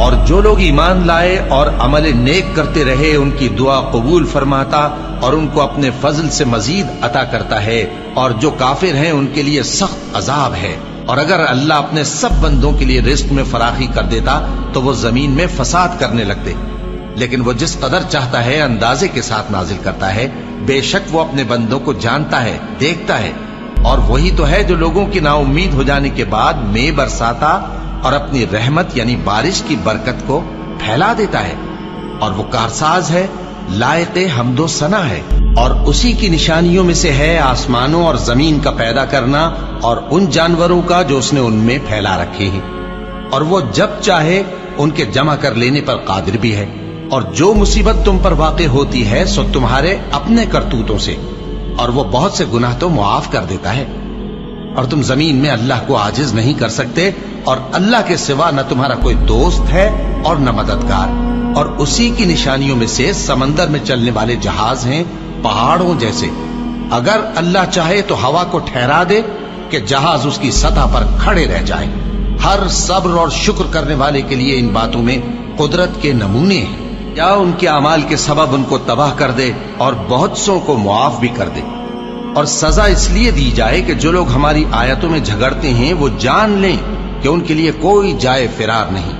اور جو لوگ ایمان لائے اور عمل نیک کرتے رہے ان کی دعا قبول فرماتا اور ان کو اپنے فضل سے مزید عطا کرتا ہے، اور جو کافر ہیں ان کے لیے سخت عذاب ہے۔ اور اگر اللہ اپنے سب بندوں کے لیے رزق میں فراخی کر دیتا تو وہ زمین میں فساد کرنے لگتے، لیکن وہ جس قدر چاہتا ہے اندازے کے ساتھ نازل کرتا ہے۔ بے شک وہ اپنے بندوں کو جانتا ہے، دیکھتا ہے، اور وہی تو ہے جو لوگوں کی نا امید ہو جانے کے بعد میں برساتا اور اپنی رحمت یعنی بارش کی برکت کو پھیلا دیتا ہے، اور وہ کارساز ہے، لائق حمد و ثنا ہے۔ اور اسی کی نشانیوں میں سے ہے آسمانوں اور زمین کا پیدا کرنا اور ان جانوروں کا جو اس نے ان میں پھیلا رکھے ہیں، اور وہ جب چاہے ان کے جمع کر لینے پر قادر بھی ہے۔ اور جو مصیبت تم پر واقع ہوتی ہے سو تمہارے اپنے کرتوتوں سے، اور وہ بہت سے گناہ تو معاف کر دیتا ہے۔ اور تم زمین میں اللہ کو عاجز نہیں کر سکتے، اور اللہ کے سوا نہ تمہارا کوئی دوست ہے اور نہ مددگار۔ اور اسی کی نشانیوں میں سے سمندر میں چلنے والے جہاز ہیں، پہاڑوں جیسے۔ اگر اللہ چاہے تو ہوا کو ٹھہرا دے کہ جہاز اس کی سطح پر کھڑے رہ جائیں۔ ہر صبر اور شکر کرنے والے کے لیے ان باتوں میں قدرت کے نمونے ہیں۔ یا ان کے اعمال کے سبب ان کو تباہ کر دے اور بہت سو کو معاف بھی کر دے۔ اور سزا اس لیے دی جائے کہ جو لوگ ہماری آیتوں میں جھگڑتے ہیں وہ جان لیں کہ ان کے لیے کوئی جائے فرار نہیں۔